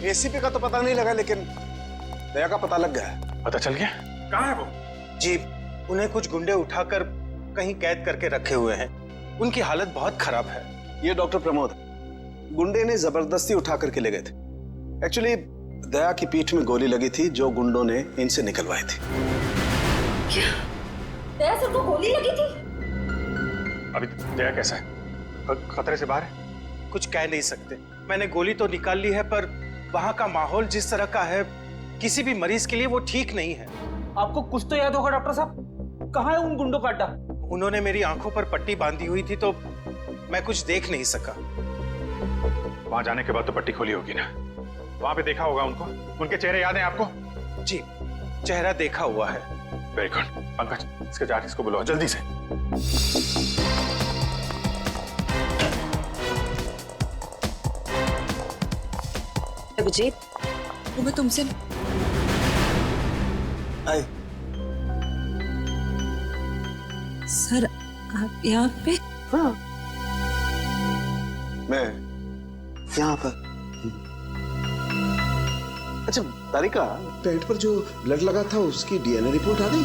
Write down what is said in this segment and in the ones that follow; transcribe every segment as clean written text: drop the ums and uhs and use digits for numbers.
ACP का तो पता नहीं लगा, लेकिन दया का पता लग गया। पता चल गया? कहाँ है वो? जी, उन्हें कुछ गुंडे उठाकर कहीं कैद करके रखे हुए हैं। उनकी हालत बहुत खराब है। ये डॉक्टर प्रमोद, गुंडे ने जबरदस्ती उठा करके ले गए थे। एक्चुअली दया की पीठ में गोली लगी थी जो गुंडों ने इनसे निकलवाई थी। क्या? दया सर को गोली लगी थी? अभी दया कैसा है? खतरे से बाहर है? कुछ कह नहीं सकते। मैंने गोली तो निकाल ली है, पर वहां का माहौल जिस तरह का है, किसी भी मरीज के लिए वो ठीक नहीं है। आपको कुछ तो याद होगा डॉक्टर साहब, कहाँ है उन गुंडों का अड्डा? उन्होंने मेरी आंखों पर पट्टी बांधी हुई थी तो मैं कुछ देख नहीं सका। वहां जाने के बाद तो पट्टी खोली होगी ना? वहां पे देखा होगा उनको? उनके चेहरे याद हैं आपको? जी, चेहरा देखा हुआ है। Very good. पंकज, इसके जाके इसको बुलाओ जल्दी से। अभिजीत, वो मैं तुमसे आए। सर, आप यहाँ पे? हाँ, मैं यहाँ पर। अच्छा तारिका, पेट पर जो ब्लड लगा था उसकी डीएनए रिपोर्ट आ गई?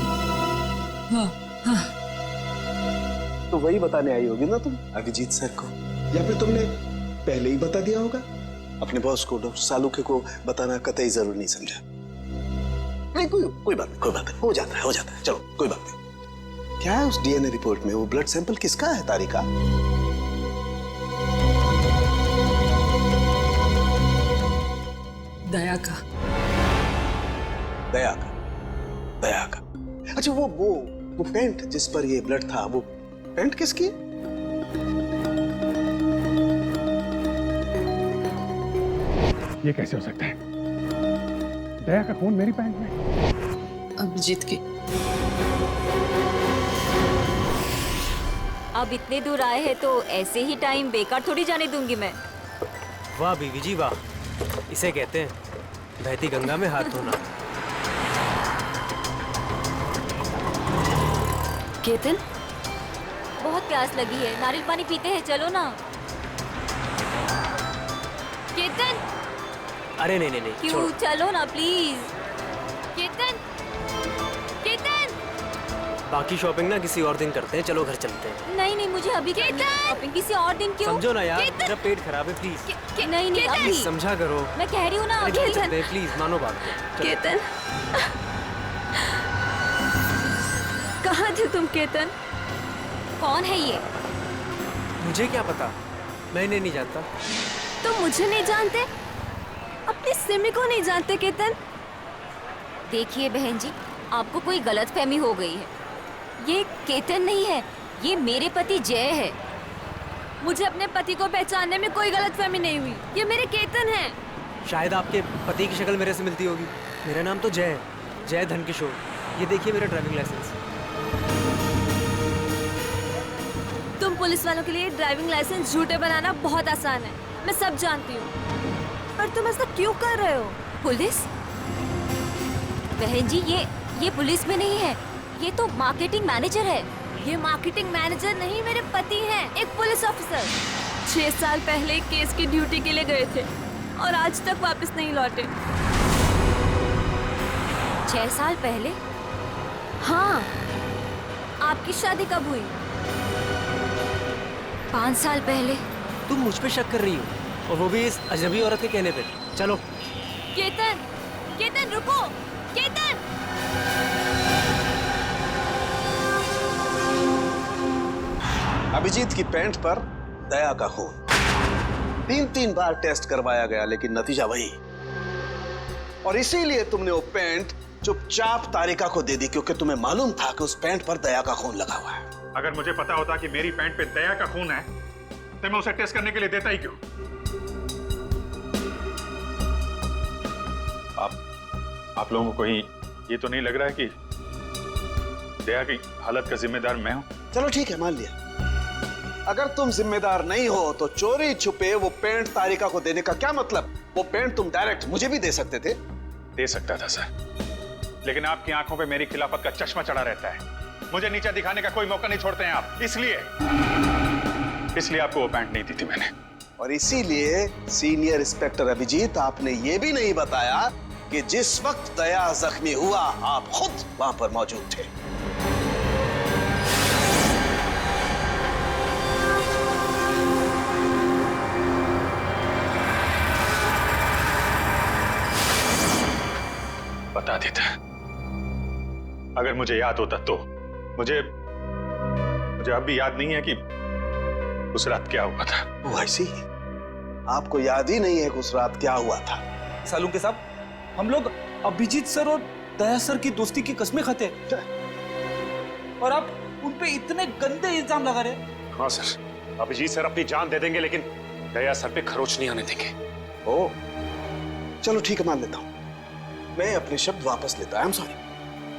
हाँ, हाँ। तो वही बताने आई होगी ना तुम अभिजीत सर को, या फिर तुमने पहले ही बता दिया होगा? अपने बॉस को, डॉक्टर सालुके को बताना कतई जरूरी नहीं समझा? नहीं, कोई बात नहीं, कोई बात नहीं, हो जाता है, चलो कोई बात नहीं। क्या है उस डीएनए रिपोर्ट में? वो ब्लड सैंपल किसका है तारिका? दया का। दया का। अच्छा, वो पेंट जिस पर ये ब्लड था, वो पेंट किसकी? ये कैसे हो सकता है? दया का खून मेरी पैंट में? अभिजीत की। अब इतने दूर आए हैं तो ऐसे ही टाइम बेकार थोड़ी जाने दूंगी मैं। वाह बीवी जी वाह, इसे कहते हैं बहती गंगा में हाथ धोना। केतन, बहुत प्यास लगी है, नारियल पानी पीते हैं, चलो ना। केतन, अरे नहीं नहीं नहीं, क्यों? छोड़ो। चलो ना प्लीज। केतन, केतन। बाकी शॉपिंग ना किसी और दिन करते हैं, चलो घर चलते हैं। नहीं नहीं, मुझे अभी शॉपिंग किसी और दिन। क्यों? समझो ना यार, मेरा पेट खराब है, प्लीज नहीं नहीं, अभी समझा करो। मैं कह रही हूँ ना, अरे घर अभी। चलते हैं, प्लीज मानो बात को। चलो। केतन, कहाँ थे तुम केतन? कौन है ये? मुझे क्या पता, मैं इन्हें नहीं जानता। तुम मुझे नहीं जानते? अपनी सिमी को नहीं जानते केतन? देखिए बहन जी, आपको कोई गलतफहमी हो गई है। ये केतन नहीं है, ये मेरे पति जय है। मुझे अपने पति को पहचानने में कोई गलतफहमी नहीं हुई। ये मेरे केतन हैं। शायद आपके पति की शक्ल मेरे से मिलती होगी। मेरा नाम तो जय है, जय धनकिशोर। ये देखिए मेरा ड्राइविंग लाइसेंस। तुम पुलिस वालों के लिए ड्राइविंग लाइसेंस झूठे बनाना बहुत आसान है, मैं सब जानती हूँ। पर तुम ऐसा क्यों कर रहे हो? पुलिस? बहन जी, ये पुलिस में नहीं है, ये तो मार्केटिंग मैनेजर है। ये मार्केटिंग मैनेजर नहीं, मेरे पति हैं, एक पुलिस ऑफिसर। 6 साल पहले केस की ड्यूटी के लिए गए थे और आज तक वापस नहीं लौटे। 6 साल पहले? हाँ। आपकी शादी कब हुई? 5 साल पहले। तुम मुझ पे शक कर रही हो, और वो भी इस अजनबी औरत के कहने पे। चलो। केतन, केतन रुको, केतन। अभिजीत की पैंट पर दया का खून। 3 बार टेस्ट करवाया गया, लेकिन नतीजा वही। और इसीलिए तुमने वो पैंट चुपचाप तारिका को दे दी, क्योंकि तुम्हें मालूम था कि उस पैंट पर दया का खून लगा हुआ है। अगर मुझे पता होता कि मेरी पैंट पे दया का खून है तो मैं उसे टेस्ट करने के लिए देता ही क्यों? आप लोगों को ये तो नहीं लग रहा है कि दया की हालत का जिम्मेदार मैं हूं? चलो ठीक है, मान लिया। अगर तुम जिम्मेदार नहीं हो तो चोरी छुपे वो पेंट तारिका को देने का क्या मतलब? वो पेंट तुम डायरेक्ट मुझे भी दे सकते थे। दे सकता था सर, लेकिन आपकी आंखों पे मेरी खिलाफत का चश्मा चढ़ा रहता है। मुझे नीचा दिखाने का कोई मौका नहीं छोड़ते हैं आप, इसलिए आपको वो पैंट नहीं दी थी मैंने। और इसीलिए सीनियर इंस्पेक्टर अभिजीत, आपने ये भी नहीं बताया कि जिस वक्त दया जख्मी हुआ आप खुद वहां पर मौजूद थे। बता देता, अगर मुझे याद होता तो। मुझे अब भी याद नहीं है कि उस रात क्या हुआ था। वो ऐसी आपको याद ही नहीं है कि उस रात क्या हुआ था? सालुंके साहब, हम लोग अभिजीत सर और दया सर की दोस्ती की कस्में खाते हैं और आप उन पे इतने गंदे इल्जाम लगा रहे। हाँ सर, अभिजीत सर अपनी जान दे देंगे लेकिन दया सर पे खरोच नहीं आने देंगे। ओ, चलो ठीक है, मान लेता हूं। मैं अपने शब्द वापस लेता हूं। I am sorry.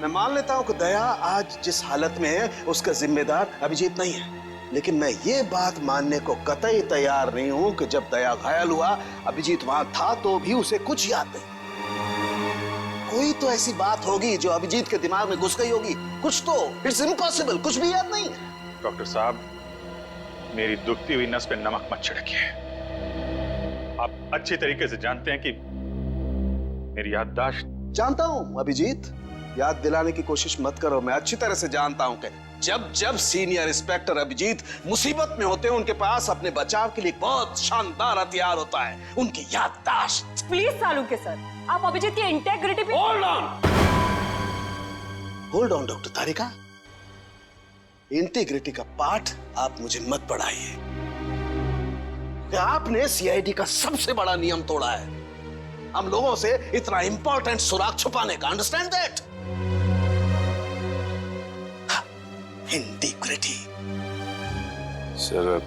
मैं मान लेता हूं कि दया आज जिस हालत में है उसका जिम्मेदार अभिजीत नहीं है, लेकिन मैं ये बात मानने को कतई तैयार नहीं हूं कि जब दया घायल हुआ अभिजीत वहां था तो भी उसे कुछ याद नहीं। कोई तो ऐसी बात होगी जो अभिजीत के दिमाग में घुस गई होगी, कुछ तो। इट्स इम्पॉसिबल, कुछ भी याद नहीं। डॉक्टर साहब, मेरी दुखती हुई नस पे नमक मत छिड़किए। आप अच्छी तरीके से जानते हैं कि मेरी याददाश्त। जानता हूं अभिजीत, याद दिलाने की कोशिश मत करो। मैं अच्छी तरह से जानता हूं कि जब जब सीनियर इंस्पेक्टर अभिजीत मुसीबत में होते हैं उनके पास अपने बचाव के लिए बहुत शानदार हथियार होता है, उनकी याददाश्त। प्लीज सालुंके सर, आप अभिजीत की इंटेग्रिटी पे hold on doctor Tarika, integrity का पाठ आप मुझे मत पढ़ाइए। आपने सीआईडी का सबसे बड़ा नियम तोड़ा है, हम लोगों से इतना इंपॉर्टेंट सुराग छुपाने का। Understand that? इंटीग्रिटी। सर,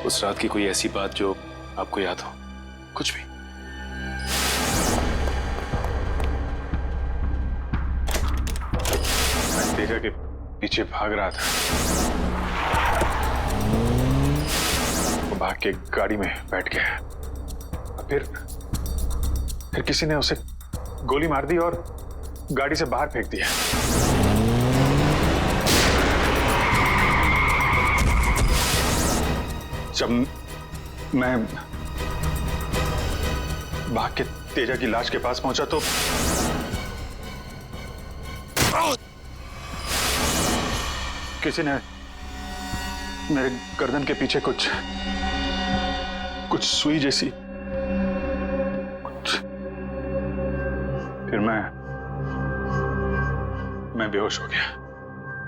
उस रात की कोई ऐसी बात जो आपको याद हो? कुछ भी? मैं तेजा के पीछे भाग रहा था, वो भाग के गाड़ी में बैठ गया। फिर किसी ने उसे गोली मार दी और गाड़ी से बाहर फेंक दिया। जब मैं भाग के तेजा की लाश के पास पहुंचा तो किसी ने मेरे गर्दन के पीछे कुछ सुई जैसी, फिर मैं बेहोश हो गया।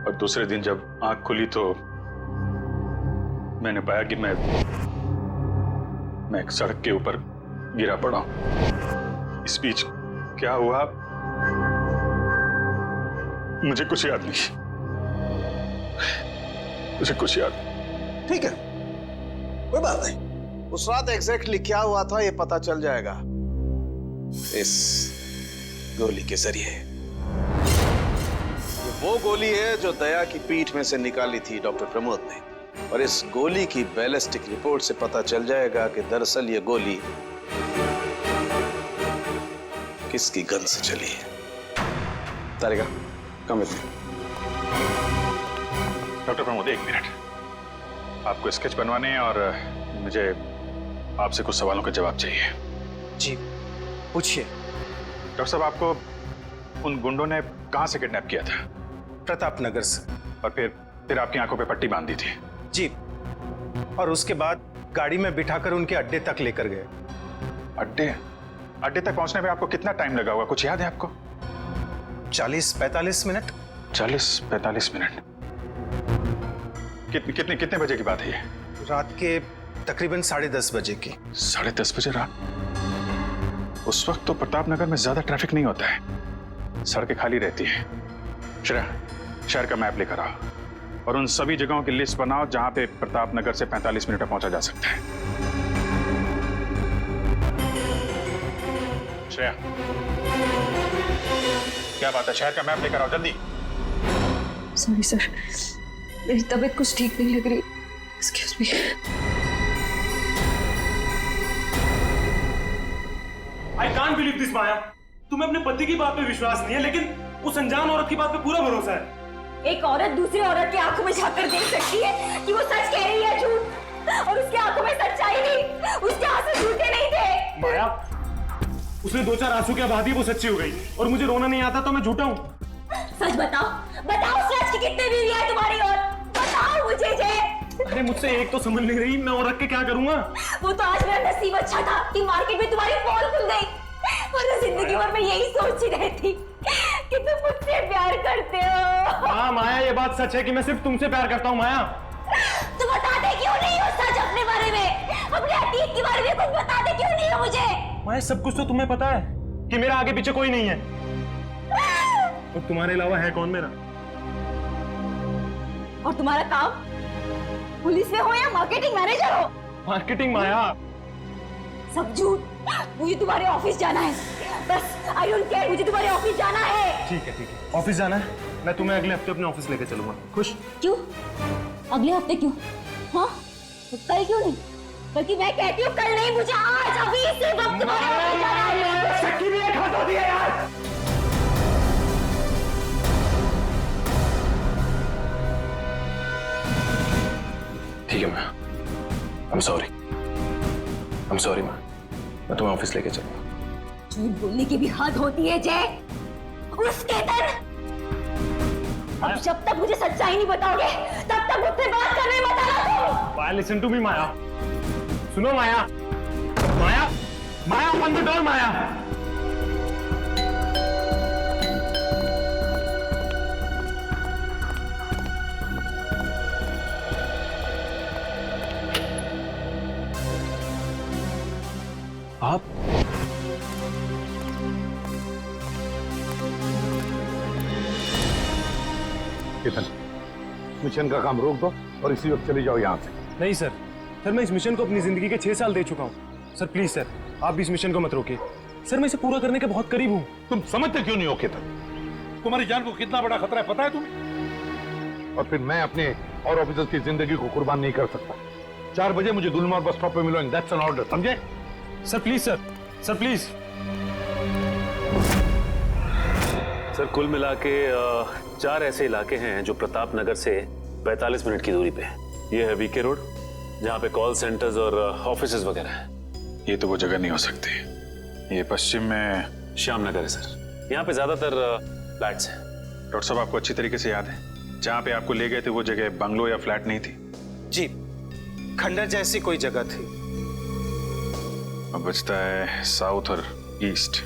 और दूसरे दिन जब आंख खुली तो मैंने पाया कि मैं एक सड़क के ऊपर गिरा पड़ा हूं। इस बीच क्या हुआ मुझे कुछ याद नहीं, मुझे कुछ याद नहीं। ठीक है, कोई बात नहीं। उस रात एग्जैक्टली क्या हुआ था ये पता चल जाएगा इस गोली के जरिए। ये वो गोली है जो दया की पीठ में से निकाली थी डॉक्टर प्रमोद ने, और इस गोली की बैलिस्टिक रिपोर्ट से पता चल जाएगा कि दरअसल ये गोली किसकी गन से चली है। Tarika, come with me. Doctor Pramod, एक मिनट। आपको स्केच बनवाने हैं और मुझे आपसे कुछ सवालों का जवाब चाहिए। जी पूछिए। डॉक्टर साहब, आपको उन गुंडों ने कहां से किडनैप किया था? प्रताप नगर से। और फिर आपकी आंखों पे पट्टी बांध दी थी? जी, और उसके बाद गाड़ी में बिठाकर उनके अड्डे तक लेकर गए। अड्डे तक पहुंचने में आपको कितना टाइम लगा होगा, कुछ याद है आपको? 40-45 मिनट। 40-45 मिनट। कितने बजे की बात है ये? रात के तकरीबन 10:30 बजे की। 10:30 बजे रात? उस वक्त तो प्रताप नगर में ज्यादा ट्रैफिक नहीं होता है, सड़कें खाली रहती है। शहर का मैप लेकर आओ और उन सभी जगहों की लिस्ट बनाओ जहां पे प्रताप नगर से 45 मिनट में पहुंचा जा सकता है। श्रेया, क्या बात है? शहर का मैप लेकर आओ जल्दी। सॉरी सर, मेरी तबीयत कुछ ठीक नहीं लग रही। Excuse me. I can't believe this, माया। तुम्हें अपने पति की बात पे विश्वास नहीं है, लेकिन उस अनजान औरत की बात पे पूरा भरोसा है। एक औरत दूसरी औरत की आंखों में झांककर देख सकती है कि वो सच कह रही है झूठ। और उसकी आंखों में सच्चाई थी, उसके आंसू झूठे नहीं थे। माया, उसने 2-4 आंसू क्या बहा दी, वो सच्ची हो गई। और मुझे रोना नहीं आता तो मैं झूठा हूँ। सच बताओ, बताओ सच की कितने बीवी है तुम्हारी, और बताओ मुझे जे। अरे मुझसे एक तो समझ नहीं रही, मैं और रख के क्या करूँगा? वो तो आज मेरा नसीब अच्छा था कि मार्केट में तुम्हारी पोल खुल गई, वरना जिंदगी भर मैं यही सोचती रहती कि तुम मुझसे प्यार करते हो। हाँ माया, ये बात सच है कि मैं सिर्फ तुमसे प्यार करता हूँ। माया, तुम बताते क्यों नहीं हो सच अपने बारे में, अपने अतीत के बारे में कुछ बताते क्यों नहीं हो मुझे? माया, सब कुछ तो तुम्हें पता है कि मेरा आगे पीछे कोई नहीं है, और तुम्हारे अलावा है कौन मेरा? और तुम्हारा काम पुलिस में हो या मार्केटिंग मैनेजर हो? मार्केटिंग? माया, सब झूठ। मुझे तुम्हारे ऑफिस जाना है, बस आई डोंट केयर, मुझे तुम्हारे ऑफिस जाना है। ठीक है, ऑफिस जाना है, मैं तुम्हें अगले हफ्ते अपने ऑफिस लेके चलूंगा। खुश? क्यों अगले हफ्ते क्यों? हाँ कल क्यों नहीं? बल्कि मैं कहती हूँ कल नहीं, मुझे आज अभी इसी वक्त तुम्हारे ऑफिस जाना है। शक्की भी एक हाथ होती है यार। ठीक है मैं I'm sorry मैं तुम्हें ऑफिस लेके चलूंगा। झूठ बोलने की भी हद होती है जय। उस केतन, अब जब तक मुझे सच्चाई नहीं बताओगे तब तक मुझसे बात करने मत आना तुम। माया, लिसन टू मी माया, सुनो माया, माया, माया, ओपन द डोर माया। आप केतन, मिशन का काम रोक दो और इसी वक्त चले जाओ यहाँ से। नहीं सर, मैं इस मिशन को अपनी जिंदगी के 6 साल दे चुका हूँ। सर प्लीज सर, आप भी इस मिशन को मत रोकिए। सर मैं इसे पूरा करने के बहुत करीब हूँ। तुम समझते क्यों नहीं हो केतन? तुम्हारी जान को कितना बड़ा खतरा है पता है तुम्हें? और फिर मैं अपने और ऑफिसर्स की जिंदगी को कुर्बान नहीं कर सकता। 4 बजे मुझे गुलमोहर बस स्टॉप पे मिलो, एंड दैट्स एन ऑर्डर, समझे? Sir please sir please. Sir कुल मिला के 4 ऐसे इलाके हैं जो प्रताप नगर से 45 मिनट की दूरी पे है। ये है वीके रोड, जहाँ पे कॉल सेंटर्स और ऑफिसेज वगैरह हैं। ये तो वो जगह नहीं हो सकती। ये पश्चिम में श्याम नगर है सर, यहाँ पे ज्यादातर फ्लैट्स हैं। डॉक्टर साहब आपको अच्छी तरीके से याद है जहाँ पे आपको ले गए थे वो जगह बंगलो या फ्लैट नहीं थी? जी, खंडर जैसी कोई जगह थी। अब बचता है साउथ और ईस्ट।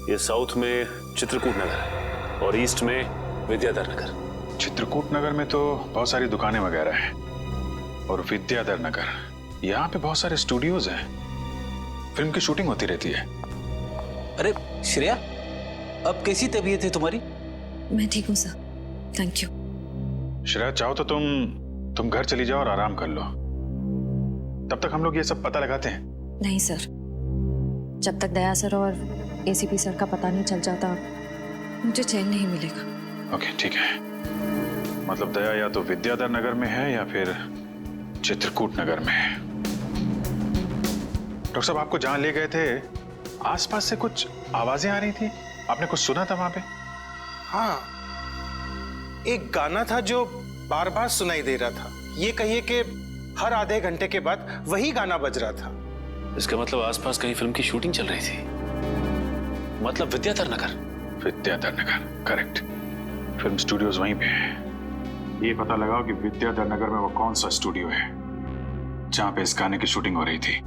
ये साउथ में चित्रकूट नगर है और ईस्ट में विद्याधर नगर। चित्रकूट नगर में तो बहुत सारी दुकानें वगैरह हैं, और विद्याधर नगर यहाँ पे बहुत सारे स्टूडियोज हैं, फिल्म की शूटिंग होती रहती है। अरे श्रेया, अब कैसी तबीयत है तुम्हारी? मैं ठीक हूँ सर, थैंक यू। श्रेया चाहो तो तुम घर चली जाओ और आराम कर लो, तब तक हम लोग ये सब पता लगाते हैं। नहीं सर, जब तक दया सर और एसीपी सर का पता नहीं चल जाता मुझे चैन नहीं मिलेगा। ओके ठीक है, मतलब दया या तो विद्याधर नगर में है या फिर चित्रकूट नगर में है। डॉक्टर साहब आपको जहां ले गए थे आसपास से कुछ आवाजें आ रही थी, आपने कुछ सुना था वहां पे? हाँ, एक गाना था जो बार बार सुनाई दे रहा था। ये कहिए कि हर आधे घंटे के बाद वही गाना बज रहा था। इसका मतलब आसपास कहीं फिल्म की शूटिंग चल रही थी, मतलब Vidyadhar Nagar. Vidyadhar Nagar, correct. Film studios वहीं पे है। ये पता लगाओ कि विद्याधर नगर में वो कौन सा स्टूडियो है जहां पे इस गाने की शूटिंग हो रही थी।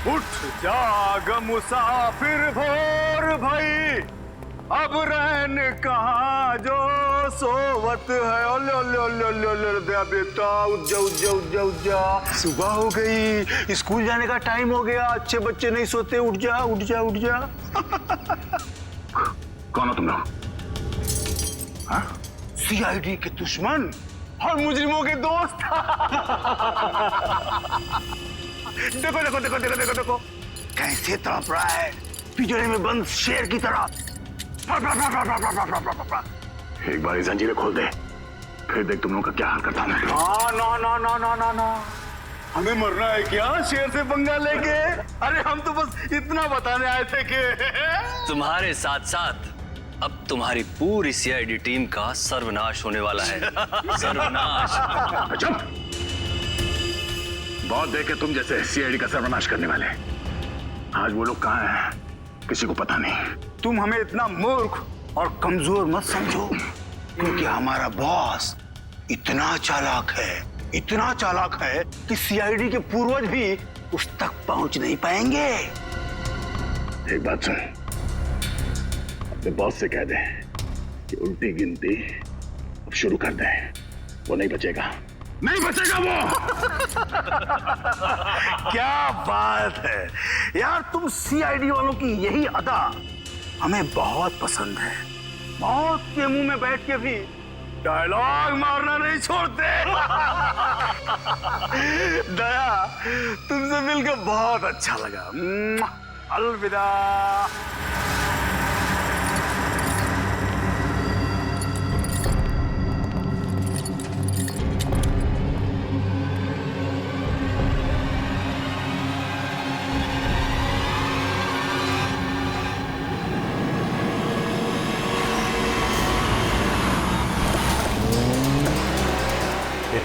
उठ जाग मुसाफिर भोर भाई, अब रहन कहाँ जो सोवत है। ओले ओले ओले ओले ओले दया बेटा, उठ जा उठ जा उठ जा उठ जा, सुबह हो गई, स्कूल जाने का टाइम हो गया, अच्छे बच्चे नहीं सोते, उठ जा उठ जा उठ जा। कौन हो तुम लोग? सीआईडी के दुश्मन और मुजरिमों के दोस्त। देखो देखो देखो देखो देखो देखो कैसे तड़प रहा है पिंजरे में बंद शेर की तरह। एक बार जंजीरें खोल दे, फिर देख तुम लोगों का क्या हाल करता हूं। ना ना ना ना ना ना, हमें मरना है क्या शेर से पंगा लेके? अरे हम तो बस इतना बताने आए थे कि तुम्हारे साथ साथ अब तुम्हारी पूरी सीआईडी टीम का सर्वनाश होने वाला है। सर्वनाश। चुप! बहुत देखे तुम जैसे सीआईडी का सर्वनाश करने वाले। आज वो लोग कहाँ हैं किसी को पता नहीं। तुम हमें इतना मूर्ख और कमजोर मत समझो, क्योंकि हमारा बॉस इतना चालाक है कि सीआईडी के पूर्वज भी उस तक पहुंच नहीं पाएंगे। एक बात सुन, अपने बॉस से कह दे कि उल्टी गिनती अब शुरू कर दे। वो नहीं बचेगा वो। क्या बात है यार, तुम सीआईडी वालों की यही अदा हमें बहुत पसंद है। मौत के मुंह में बैठ के भी डायलॉग मारना नहीं छोड़ते। दया, तुमसे मिलकर बहुत अच्छा लगा। अलविदा।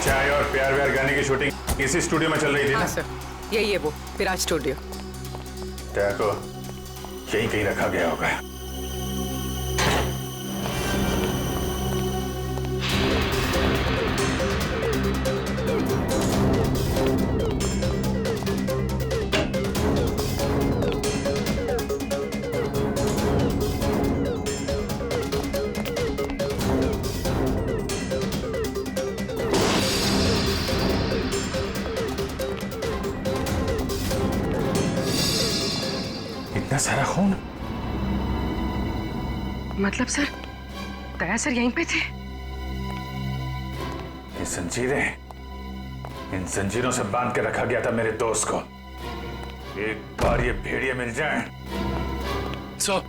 चाय और प्यार व्यार गाने की शूटिंग इसी स्टूडियो में चल रही थी ना? सर, यही है वो विराज स्टूडियो। टैग को यहीं कहीं रखा गया होगा। इतना सारा खून? मतलब सर, दया सर यहीं पे थे? ये जंजीरें, इन जंजीरों से बांध के रखा गया था मेरे दोस्त को। एक बार ये भेड़िए मिल जाए। सर,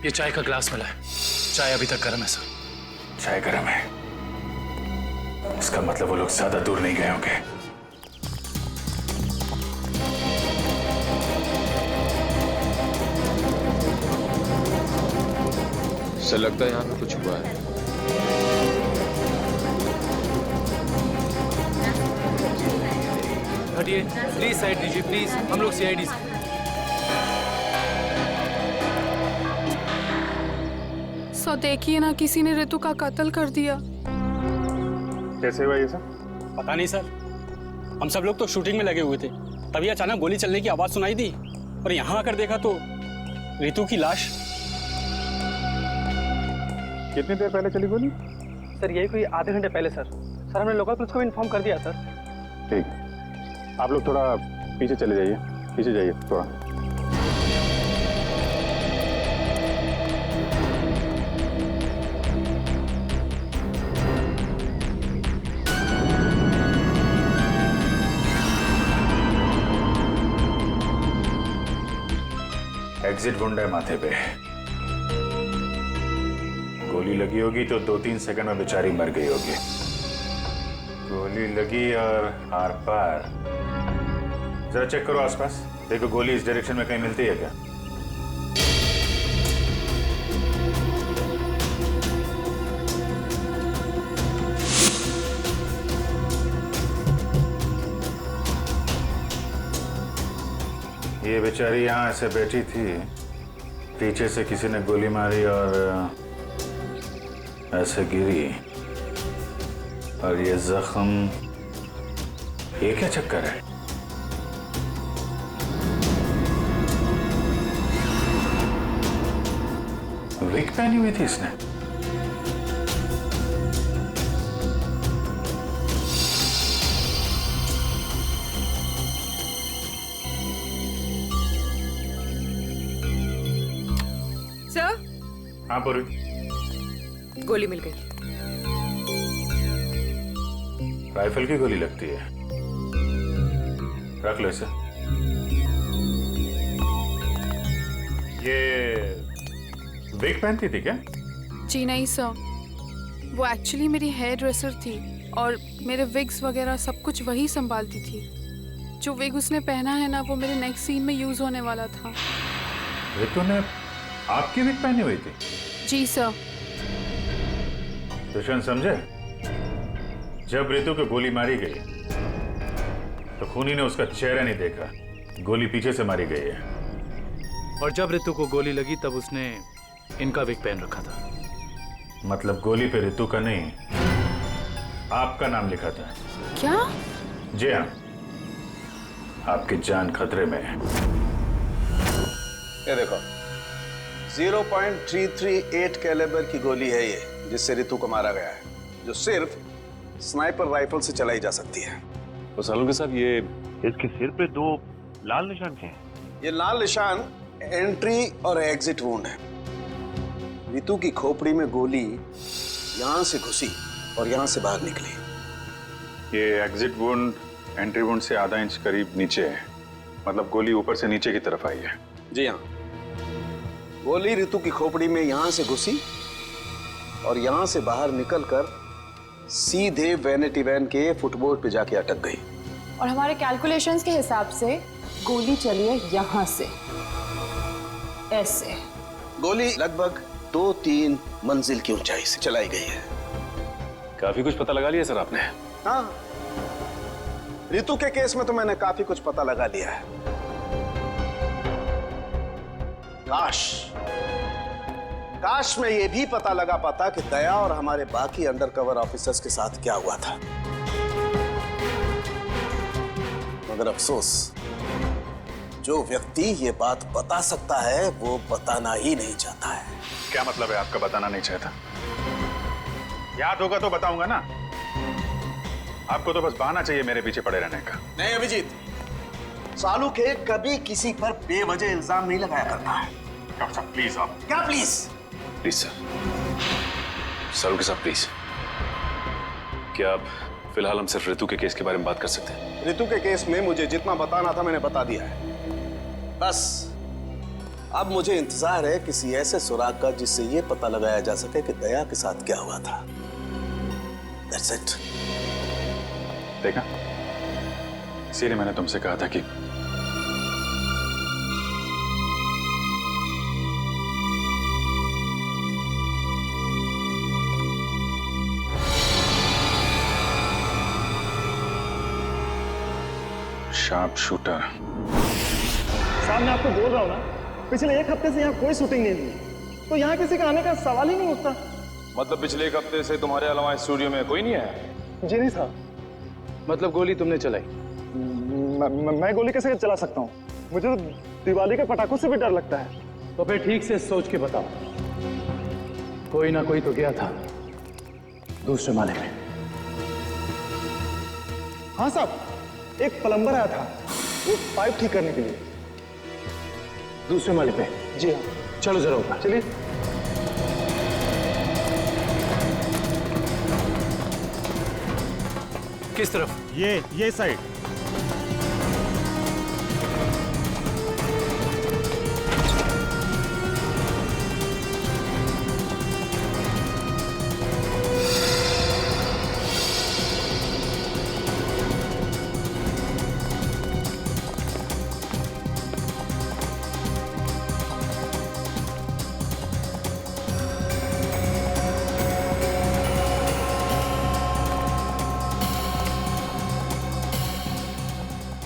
ये चाय का ग्लास मिला है। चाय अभी तक गर्म है सर। चाय गर्म है, इसका मतलब वो लोग ज्यादा दूर नहीं गए होंगे। सर, लगता है यहाँ पे कुछ हुआ है। हटिए प्लीज, साइड दीजिए प्लीज। हम लोग सीआईडी से। सो देखिए ना, किसी ने ऋतु का कत्ल कर दिया। कैसे हुआ ये सब? पता नहीं सर, हम सब लोग तो शूटिंग में लगे हुए थे, तभी अचानक गोली चलने की आवाज सुनाई दी और यहाँ आकर देखा तो ऋतु की लाश। कितनी देर पहले चली गोली? सर यही कोई आधे घंटे पहले सर। सर हमने लोकल पुलिस को इन्फॉर्म कर दिया सर। ठीक, आप लोग थोड़ा पीछे चले जाइए, पीछे जाइए थोड़ा। एग्जिट गुंडा है माथे पे। गोली लगी होगी तो 2-3 सेकंड में बेचारी मर गई होगी। गोली लगी और आर पार। जरा चेक करो आसपास, देखो गोली इस डायरेक्शन में कहीं मिलती है क्या? ये बेचारी यहाँ ऐसे बैठी थी, पीछे से किसी ने गोली मारी और ऐसे गिरी, और ये जख्म, ये क्या चक्कर है? विग पहनी हुई थी इसने। सर, हाँ पूरी, गोली मिल गई। राइफल की गोली लगती है, रख लो इसे। ये विग पहनती थी क्या? जी नहीं सर, वो एक्चुअली मेरी हेयर ड्रेसर थी और मेरे विग्स वगैरह सब कुछ वही संभालती थी। जो विग उसने पहना है ना, वो मेरे नेक्स्ट सीन में यूज होने वाला था। ऋतु ने आपकी विग पहनी हुई थी? जी सर। दुष्यंत समझे, जब रितु को गोली मारी गई तो खूनी ने उसका चेहरा नहीं देखा, गोली पीछे से मारी गई है। और जब रितु को गोली लगी तब उसने इनका विग पहन रखा था। मतलब गोली पे रितु का नहीं, आपका नाम लिखा था। क्या? जी हाँ, आपकी जान खतरे में है। ये देखो, 0.338 कैलिबर की गोली है ये, जिससे रितु को मारा गया है, जो सिर्फ स्नाइपर राइफल से चलाई जा सकती है। तो सालुंके साहब, ये इसके सिर पे 2 लाल निशान क्या हैं? ये लाल निशान एंट्री और एग्जिट वुंड है। रितु की खोपड़ी में गोली यहां से घुसी और यहां से बाहर निकली। ये एग्जिट वुंड एंट्री वुंड से आधा इंच करीब नीचे है, मतलब गोली ऊपर से नीचे की तरफ आई है। जी हाँ, गोली रितु की खोपड़ी में यहां से घुसी और यहां से बाहर निकलकर सीधे वैनिटी वैन के फुटबोर्ड पे जाके अटक गई। और हमारे कैलकुलेशंस के हिसाब से गोली चली है यहाँ से, ऐसे। गोली लगभग 2-3 मंजिल की ऊंचाई से चलाई गई है। काफी कुछ पता लगा लिया सर आपने? हाँ, रितु के केस में तो मैंने काफी कुछ पता लगा लिया है। काश मैं ये भी पता लगा पाता कि दया और हमारे बाकी अंडरकवर ऑफिसर्स के साथ क्या हुआ था, मगर अफसोस, जो व्यक्ति ये बात बता सकता है वो बताना ही नहीं चाहता है। क्या मतलब है आपका बताना नहीं चाहता? याद होगा तो बताऊंगा ना। आपको तो बस बहाना चाहिए मेरे पीछे पड़े रहने का। नहीं अभिजीत, सालुके कभी किसी पर बेवजह इल्जाम नहीं लगाया करता है। डॉक्टर साहब प्लीज। आप क्या प्लीज? प्लीज सर, सालुंके साहब प्लीज, क्या आप फिलहाल हम सिर्फ रितु के केस के बारे में बात कर सकते हैं? रितु के केस में मुझे जितना बताना था मैंने बता दिया है। बस अब मुझे इंतजार है किसी ऐसे सुराग का जिससे ये पता लगाया जा सके कि दया के साथ क्या हुआ था। That's it. देखा, इसीलिए मैंने तुमसे कहा था कि शार्प शूटर। साहब मैं आपको बोल रहा हूँ ना, पिछले 1 हफ्ते से यहाँ कोई शूटिंग नहीं हुई, तो यहाँ किसी का आने का सवाल ही नहीं उठता। मतलब पिछले 1 हफ्ते से तुम्हारे अलावा स्टूडियो में कोई नहीं आया? जी नहीं साहब। मतलब गोली तुमने चलाई? मैं गोली कैसे चला सकता हूँ? मुझे तो दिवाली के पटाखों से भी डर लगता है। तो फिर ठीक से सोच के बताओ, कोई ना कोई तो गया था दूसरे माले में। हाँ साहब, एक प्लम्बर आया था वो पाइप ठीक करने के लिए। दूसरे माले पे? जी हाँ। चलो जरा ऊपर चलिए। किस तरफ? ये साइड।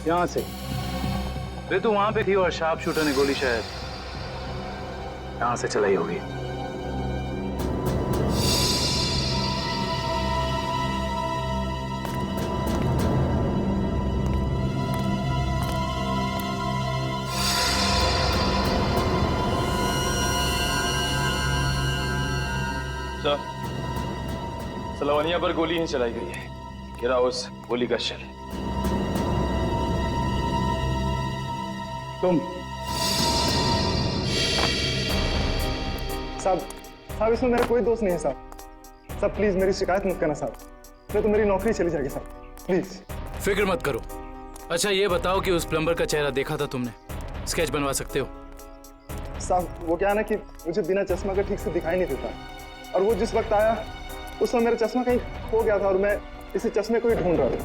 यहां से रितु वहां पे थी और शार्प शूटर ने गोली शायद यहां से चलाई होगी। सलवानिया पर गोली ही चलाई गई है, गिरा उस गोली का शेल। तुम? साहब इसमें मेरा कोई दोस्त नहीं है साहब। प्लीज मेरी शिकायत मत करना साहब, नहीं तो मेरी नौकरी चली जाएगी साहब, प्लीज। फिक्र मत करो। अच्छा ये बताओ कि उस प्लम्बर का चेहरा देखा था तुमने? स्केच बनवा सकते हो? साहब वो क्या है ना कि मुझे बिना चश्मा का ठीक से दिखाई नहीं देता, और वो जिस वक्त आया उस समय मेरा चश्मा कहीं खो गया था और मैं इसी चश्मे को ही ढूंढ रहा था।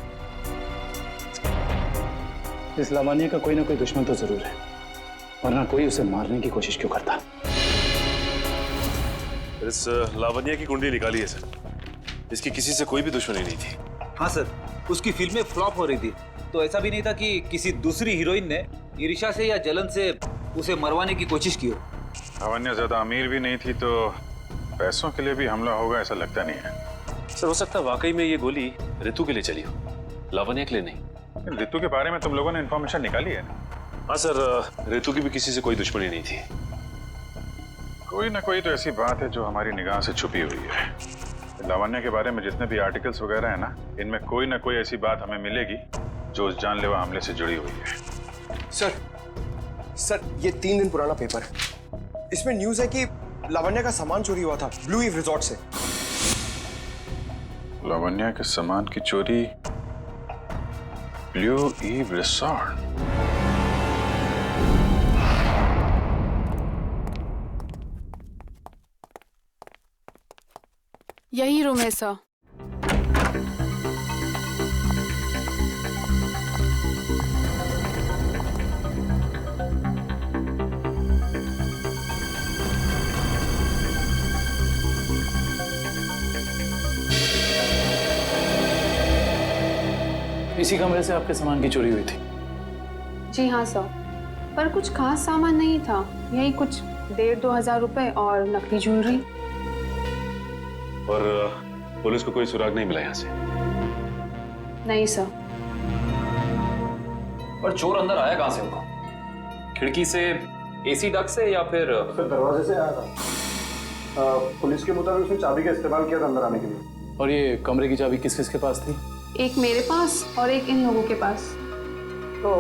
इस लावानिया का कोई ना कोई दुश्मन तो जरूर है, वरना कोई उसे मारने की कोशिश क्यों करता? इस लावण्या की कुंडली निकाली है सर। इसकी किसी से कोई भी दुश्मनी नहीं थी। हाँ सर, उसकी फिल्में फ्लॉप हो रही थी, तो ऐसा भी नहीं था कि किसी दूसरी हीरोइन ने ईर्ष्या से या जलन से उसे मरवाने की कोशिश की हो। लावण्या ज्यादा अमीर भी नहीं थी, तो पैसों के लिए भी हमला होगा ऐसा लगता नहीं है। सर हो सकता है वाकई में ये गोली ऋतु के लिए चली हो, लावण्या के लिए नहीं। ऋतु के बारे में तुम लोगों ने इन्फॉर्मेशन निकाली है ना? हाँ सर, ऋतु की भी किसी से कोई दुश्मनी नहीं थी। कोई ना कोई तो ऐसी बात है जो हमारी निगाह से छुपी हुई है। लावण्या के बारे में जितने भी आर्टिकल्स वगैरह है ना, इनमें कोई ना कोई ऐसी बात हमें मिलेगी जो उस जानलेवा हमले से जुड़ी हुई है। सर ये 3 दिन पुराना पेपर है। इसमें न्यूज़ है कि लावण्या का सामान चोरी हुआ था ब्लू ईव रिजॉर्ट से। लावण्या के सामान की चोरी ब्लू ईव रिसॉर्ट? यही रूम है सर। इसी कमरे से आपके सामान की चोरी हुई थी? जी हाँ सर, पर कुछ खास सामान नहीं था। यही कुछ 1,500-2 हज़ार रुपए और नकली ज्वेलरी। और पुलिस को कोई सुराग नहीं मिला यहाँ से? नहीं सर। पर चोर अंदर आया कहाँ से होगा? खिड़की से, एसी डक्ट से, या फिर दरवाजे से आया था। पुलिस के मुताबिक उसने चाबी का इस्तेमाल किया था अंदर आने के लिए। और ये कमरे की चाबी किस किस के पास थी? एक मेरे पास और एक इन लोगों के पास। तो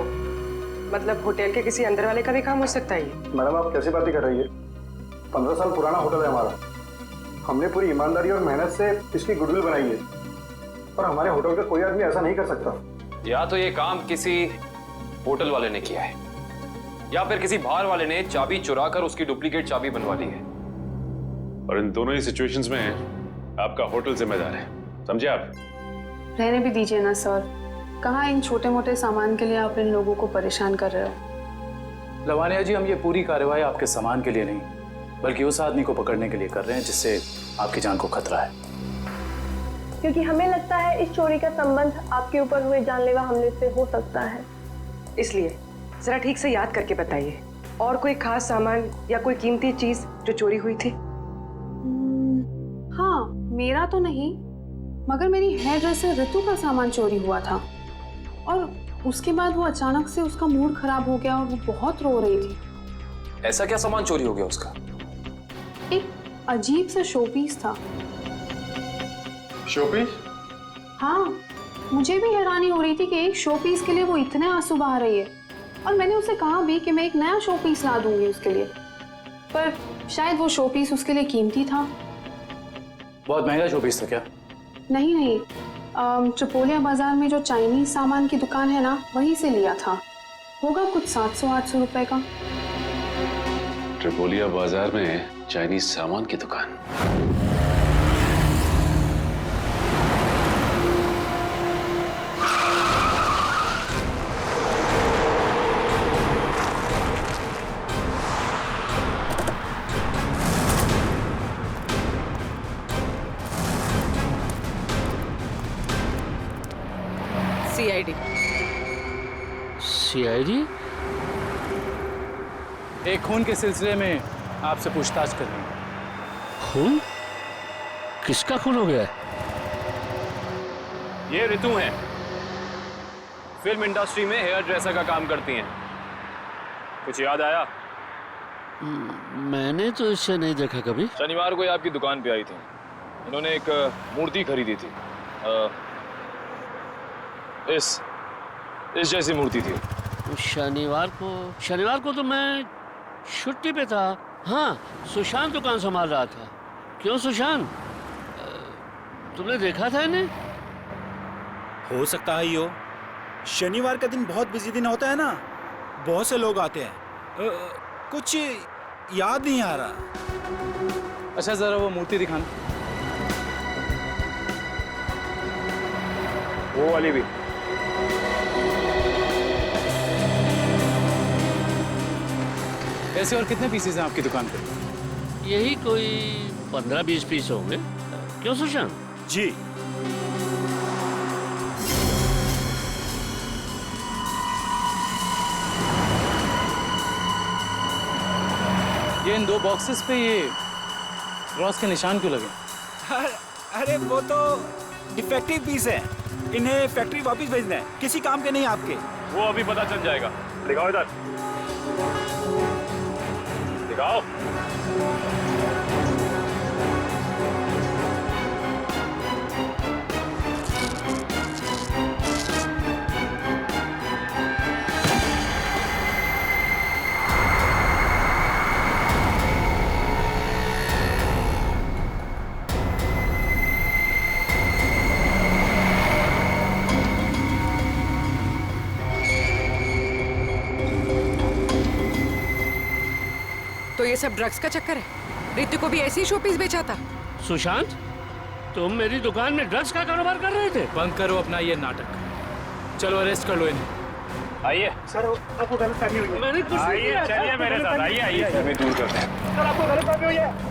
मतलब होटल के किसी अंदर वाले का भी काम हो सकता है ये? मैडम आप कैसी बातें कर रही है? 15 साल पुराना होटल है हमारा। हमने पूरी ईमानदारी और मेहनत से इसकी गुडविल बनाई है, और हमारे होटल का कोई आदमी ऐसा नहीं कर सकता। या तो ये काम किसी होटल वाले ने किया है, या फिर किसी बाहर वाले ने चाबी चुरा कर उसकी डुप्लीकेट चाबी बनवा ली है। और इन दोनों ही सिचुएशंस में आपका होटल जिम्मेदार है, समझे आप? रहने भी दीजिए ना सर। कहाँ इन छोटे मोटे सामान के लिए आप इन लोगों को परेशान कर रहे हो? लावण्या जी, हम ये पूरी कार्रवाई आपके सामान के लिए नहीं, बल्कि उस आदमी को पकड़ने के लिए कर रहे हैं जिससे आपकी जान को खतरा है। क्योंकि हमें लगता है इस चोरी का संबंध आपके ऊपर हुए जानलेवा हमले से हो सकता है। इसलिए जरा ठीक से याद करके बताइए, और कोई खास सामान या कोई कीमती चीज जो चोरी हुई थी? हाँ, मेरा तो नहीं, मगर मेरी हेयर ड्रेसर ऋतु का सामान चोरी हुआ था। और उसके बाद वो अचानक से उसका मूड खराब हो गया और वो बहुत रो रही थी। ऐसा क्या सामान चोरी हो गया उसका? एक अजीब सा शोपीस था। शोपीस? हाँ, मुझे भी हैरानी हो रही थी कि एक शोपीस के लिए वो इतने आंसू बहा रही है। और मैंने उसे कहा भी कि मैं एक नया शोपीस ला दूंगी उसके लिए, पर शायद वो शोपीस उसके लिए कीमती था। बहुत महंगा शोपीस था क्या? नहीं, चपोलिया बाजार में जो चाइनीज सामान की दुकान है ना, वहीं से लिया था। होगा कुछ 700-800 रुपए का। ट्रिपोलिया बाजार में चाइनीज सामान की दुकान? सीआईडी? एक खून के सिलसिले में आपसे पूछताछ करनी है। खून? किसका खून हो गया है? ये ऋतु हैं, फिल्म इंडस्ट्री में हेयर ड्रेसर का काम करती हैं। कुछ याद आया? मैंने तो इसे नहीं देखा कभी। शनिवार को ये आपकी दुकान पे आई थी। इन्होंने एक मूर्ति खरीदी थी। इस जैसी मूर्ति थी। शनिवार को तो मैं छुट्टी पे था। हाँ, सुशांत दुकान संभाल रहा था। क्यों सुशांत, तुमने देखा था इन्हें? हो सकता है यो। शनिवार का दिन बहुत बिजी दिन होता है ना, बहुत से लोग आते हैं। कुछ याद नहीं आ रहा। अच्छा, जरा वो मूर्ति दिखाना। वो वाली भी। ऐसे और कितने पीसेस हैं आपकी दुकान पे? यही कोई 15-20 पीस होंगे। क्यों सुशांत? जी। ये इन 2 बॉक्सेस पे ये क्रॉस के निशान क्यों लगे? अरे वो तो डिफेक्टिव पीस है, इन्हें फैक्ट्री वापस भेजना है, किसी काम के नहीं आपके। वो अभी पता चल जाएगा। दिखाओ इधर, दिखाओ। तो ये सब ड्रग्स का चक्कर है? रितु को भी ऐसे ही शोपीस बेचा था? सुशांत, तुम मेरी दुकान में ड्रग्स का कारोबार कर रहे थे? बंद करो अपना ये नाटक। चलो अरेस्ट कर लो इन्हें। आइए सर, आपको गलतफहमी हुई है। मैंने कुछ नहीं आइए, किया। चलिए मेरे साथ, आइए आइए, हमें दूर करते हैं। सर, आपको गलतफहमी हुई है।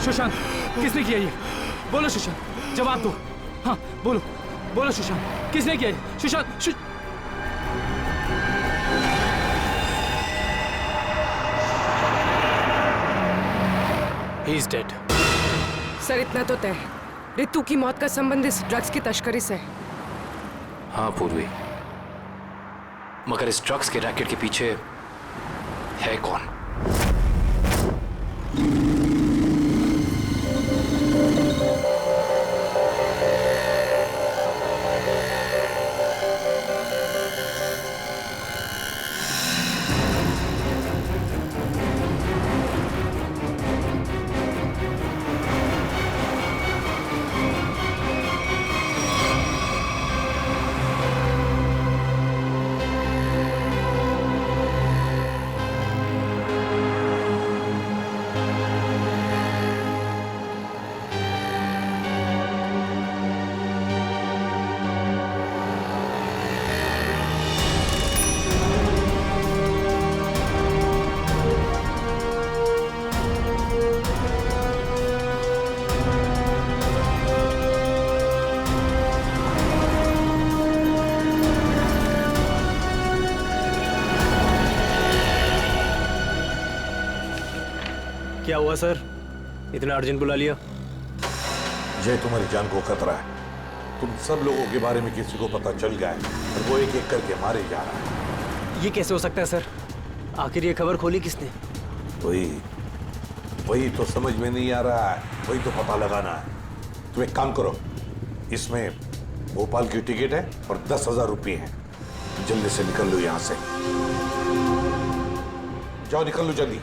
सुशांत, किसने किया ये? बोलो सुशांत, जवाब दो। हाँ बोलो, बोलो सुशांत, किसने किया ये? Sushant, He is dead. Sir इतना तो तय है, रितु की मौत का संबंध इस ड्रग्स की तस्करी से है। हाँ पूर्वी, मगर इस ड्रग्स के रैकेट के पीछे है कौन? क्या हुआ सर, इतना अर्जेंट बुला लिया? जय, तुम्हारी जान को खतरा है। तुम सब लोगों के बारे में किसी को पता चल गया है और वो एक एक करके मारे जा रहा है। ये कैसे हो सकता है सर? आखिर ये खबर खोली किसने? वही तो समझ में नहीं आ रहा है, वही तो पता लगाना है। तुम एक काम करो, इसमें भोपाल की टिकट है और 10,000 रुपये हैं। जल्दी से निकल लो यहां से, जाओ निकल लो जल्दी।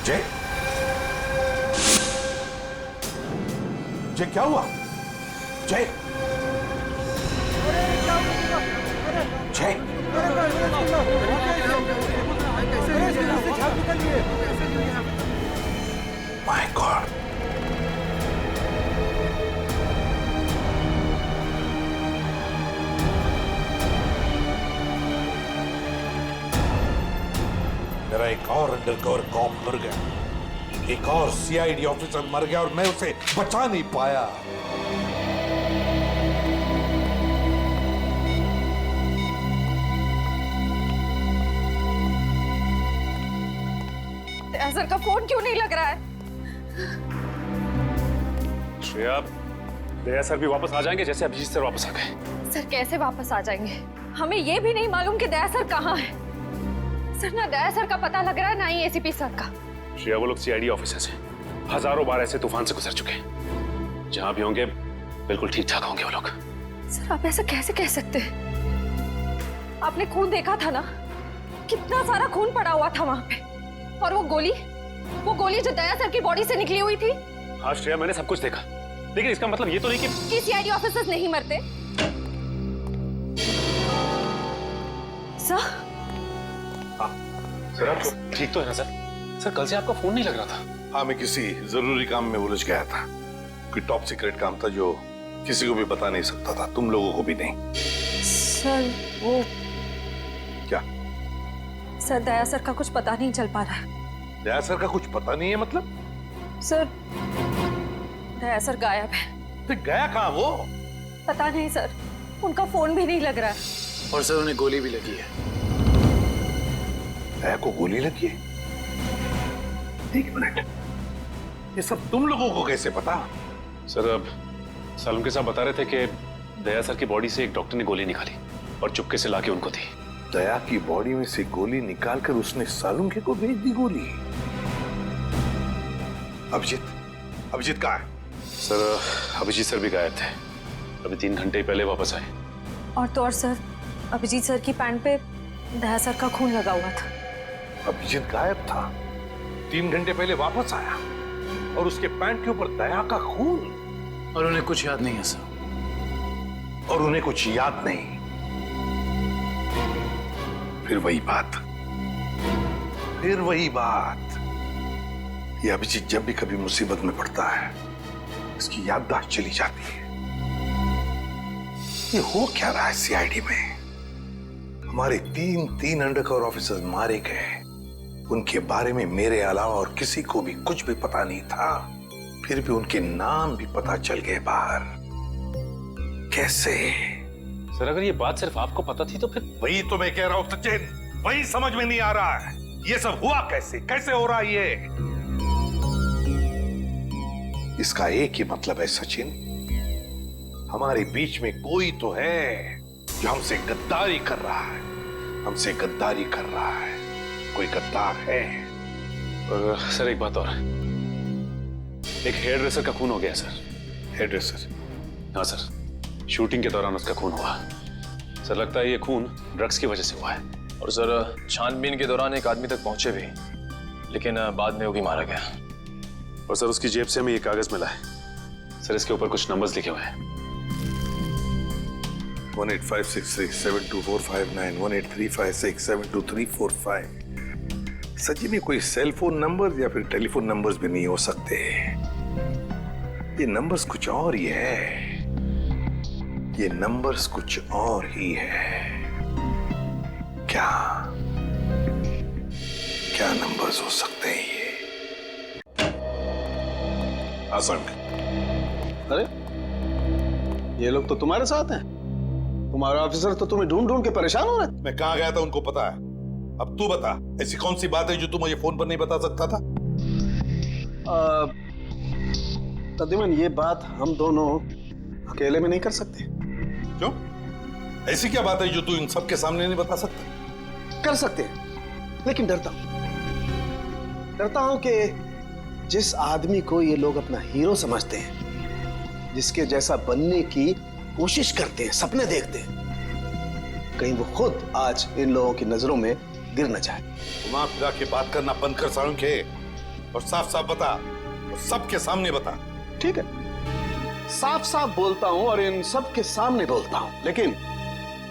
जय, जय क्या हुआ? जय, जय, माय गॉड, मेरा एक और अंडरकवर कॉप मर गया, एक और सीआईडी ऑफिसर मर गया और मैं उसे बचा नहीं पाया। सर का फोन क्यों नहीं लग रहा है? श्रेया, दया सर भी वापस आ जाएंगे जैसे अभिजीत सर वापस आ गए। सर कैसे वापस आ जाएंगे? हमें ये भी नहीं मालूम कि दया सर कहाँ है। सर ना दया सर का पता लग रहा है ना ही एसीपी सर का। श्रेया, वो लोग सीआईडी ऑफिसर्स हैं, हजारों बार ऐसे तूफान से गुजर चुके हैं। जहां भी होंगे बिल्कुल ठीक ठाक होंगे वो लोग। सर आप ऐसा कैसे कह सकते हैं? आपने खून देखा था ना, कितना सारा खून पड़ा हुआ था वहां पे। और वो गोली जो दया सर की बॉडी से निकली हुई थी। हाँ श्रेया, मैंने सब कुछ देखा, लेकिन इसका मतलब ये तो नहीं कि सीआईडी ऑफिसर्स नहीं मरते। सर सर, आप ठीक तो है ना सर? सर कल से आपका फोन नहीं लग रहा था। हाँ, मैं किसी जरूरी काम में उलझ गया था। कोई टॉप सीक्रेट काम था जो किसी को भी बता नहीं सकता था, तुम लोगों को भी नहीं। सर वो क्या? सर दया सर का कुछ पता नहीं चल पा रहा है। दया सर का कुछ पता नहीं है मतलब? सर दया सर गायब है। तो गया कहाँ वो? पता नहीं सर, उनका फोन भी नहीं लग रहा है। और सर उन्हें गोली भी लगी है। दया को गोली लगी है? एक मिनट, ये सब तुम लोगों को कैसे पता? सर अब सालुम के साहब बता रहे थे कि दया सर की बॉडी से एक डॉक्टर ने गोली निकाली और चुपके से लाके उनको दी। दया की बॉडी में से गोली निकालकर उसने सालुंखे को भेज दी गोली। अभिजीत कहाँ है? सर अभिजीत सर भी गायब थे, अभी 3 घंटे पहले वापस आए। और तो और सर, अभिजीत सर की पैंट पे दया सर का खून लगा हुआ था। अभिजीत गायब था, 3 घंटे पहले वापस आया और उसके पैंट के ऊपर दया का खून। और उन्हें कुछ याद नहीं है सर। और उन्हें कुछ याद नहीं। फिर वही बात। ये अभिजीत जब भी कभी मुसीबत में पड़ता है, इसकी याददाश्त चली जाती है। ये हो क्या रहा है सीआईडी में? हमारे 3 अंडरकवर ऑफिसर्स मारे गए, उनके बारे में मेरे अलावा और किसी को भी कुछ भी पता नहीं था, फिर भी उनके नाम भी पता चल गए बाहर। कैसे? सर अगर ये बात सिर्फ आपको पता थी तो फिर? वही तो मैं कह रहा हूं सचिन, वही समझ में नहीं आ रहा है। ये सब हुआ कैसे हो रहा है ये? इसका एक ही मतलब है सचिन, हमारे बीच में कोई तो है जो हमसे गद्दारी कर रहा है। कोई गद्दार है। और सर एक बात और, एक हेयर ड्रेसर का खून हो गया सर। Hairdresser? हाँ सर, शूटिंग के दौरान उसका खून हुआ। सर लगता है ये खून ड्रग्स की वजह से हुआ है। और सर छानबीन के दौरान एक आदमी तक पहुंचे भी, लेकिन बाद में वो भी मारा गया। और सर उसकी जेब से हमें ये कागज मिला है सर, इसके ऊपर कुछ नंबर्स लिखे हुए हैं। 1856372459 1835672345। सच में कोई सेल फोन नंबर या फिर टेलीफोन नंबर्स भी नहीं हो सकते। ये नंबर्स कुछ और ही है। ये नंबर्स कुछ और ही है। क्या नंबर्स हो सकते हैं ये? आसंक, अरे ये लोग तो तुम्हारे साथ हैं। तुम्हारे ऑफिसर तो तुम्हें ढूंढ ढूंढ के परेशान हो रहे। मैं कहाँ गया था उनको पता है। अब तू बता, ऐसी कौन सी बात है जो तू मुझे फोन पर नहीं बता सकता था? तकरीबन ये बात हम दोनों अकेले में नहीं कर सकते। क्यों? ऐसी क्या बात है जो तू इन सब के सामने नहीं बता सकता? कर सकते हैं, लेकिन डरता हूं कि जिस आदमी को ये लोग अपना हीरो समझते हैं, जिसके जैसा बनने की कोशिश करते हैं, सपने देखते हैं, कहीं वो खुद आज इन लोगों की नजरों में गिर न जाए। घुमा फिरा के बात करना बंद कर साळुंखे और साफ साफ बता, और सबके सामने बता। ठीक है, साफ साफ बोलता हूं और इन सब के सामने बोलता हूं, लेकिन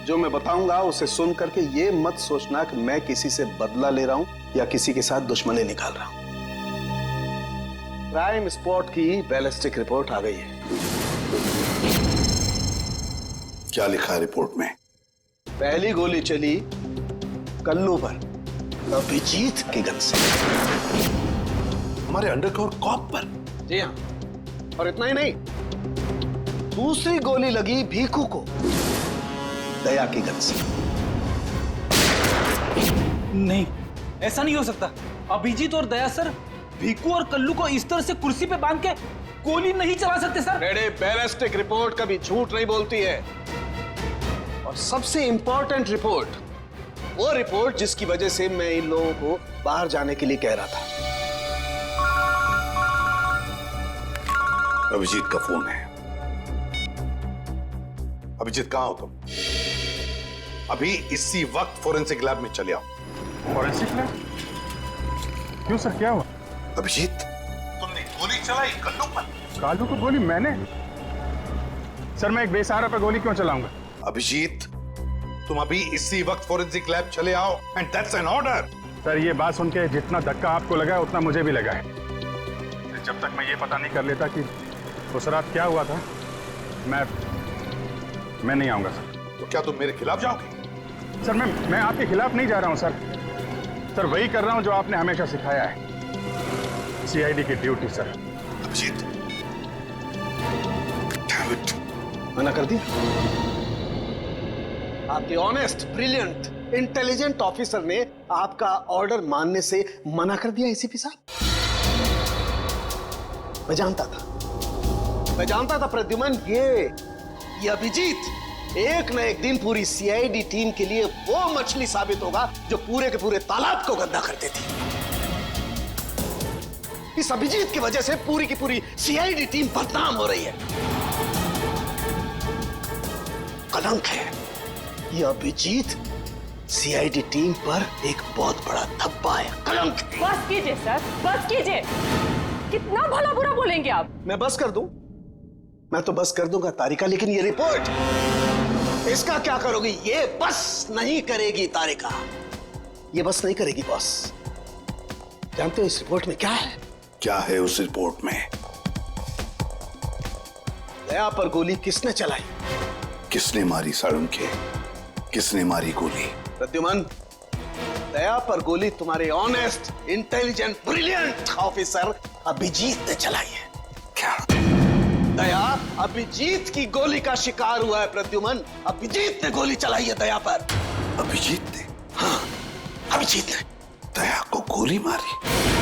जो मैं बताऊंगा उसे सुन करके ये मत सोचना कि मैं किसी से बदला ले रहा हूं या किसी के साथ दुश्मनी निकाल रहा हूं। क्राइम स्पॉट की बैलिस्टिक रिपोर्ट आ गई है। क्या लिखा है रिपोर्ट में? पहली गोली चली कल्लू पर, अभिजीत की गन से। हमारे अंडरकवर कॉप पर? जी हाँ, और इतना ही नहीं, दूसरी गोली लगी भीखू को, दया की गन से। नहीं, ऐसा नहीं हो सकता। अभिजीत और दया सर भीकू और कल्लू को इस तरह से कुर्सी पे बांध के गोली नहीं चला सकते सर। बेटे, बैलिस्टिक रिपोर्ट कभी झूठ नहीं बोलती है। और सबसे इंपॉर्टेंट रिपोर्ट, वो रिपोर्ट जिसकी वजह से मैं इन लोगों को बाहर जाने के लिए कह रहा था। अभिजीत का फोन है। अभिजीत, कहां हो तुम? अभी इसी वक्त फोरेंसिक लैब में चले आओ। Forensic lab? क्यों सर, क्या हुआ? अभिजीत, तुमने गोली चलाई कल्लू पर। कालू को गोली मैंने? सर, मैं एक बेसहारा पर गोली क्यों चलाऊंगा? अभिजीत, तुम अभी इसी वक्त फोरेंसिक लैब चले आओ, and that's an order. Sir, ये बात सुन के जितना धक्का आपको लगा है उतना मुझे भी लगा है। जब तक मैं ये पता नहीं कर लेता कि उस रात क्या हुआ था, मैं नहीं आऊंगा सर। तो क्या तुम मेरे खिलाफ जाओगे? सर, मैं आपके खिलाफ नहीं जा रहा हूं सर। सर, वही कर रहा हूं जो आपने हमेशा सिखाया है, सीआईडी की ड्यूटी सर। अभिजीत, मना कर दिया? आपके ऑनेस्ट, ब्रिलियंट, इंटेलिजेंट ऑफिसर ने आपका ऑर्डर मानने से मना कर दिया एसीपी साहब? मैं जानता था प्रद्युमन, ये अभिजीत एक न एक दिन पूरी सीआईडी टीम के लिए वो मछली साबित होगा जो पूरे के पूरे तालाब को गंदा कर देती। इस अभिजीत की वजह से पूरी की पूरी सीआईडी टीम बदनाम हो रही है। कलंक है ये अभिजीत, सीआईडी टीम पर एक बहुत बड़ा धब्बा है, कलंक। बस कीजिए सर, बस कीजिए। कितना भला बुरा बोलेंगे आप? मैं बस कर दूं? मैं तो बस कर दूंगा तारिका, लेकिन ये रिपोर्ट, इसका क्या करोगी? ये बस नहीं करेगी तारिका, ये बस नहीं करेगी बॉस। जानते हो इस रिपोर्ट में क्या है? क्या है उस रिपोर्ट में? दया पर गोली किसने चलाई? किसने मारी साळुंखे? किसने मारी गोली? प्रद्युमन, दया पर गोली तुम्हारे honest, intelligent, brilliant officer Abhijeet ने चलाई है। क्या? दया अभिजीत की गोली का शिकार हुआ है प्रद्युमन। अभिजीत ने गोली चलाई है दया पर। अभिजीत ने? हाँ, अभिजीत ने दया को गोली मारी।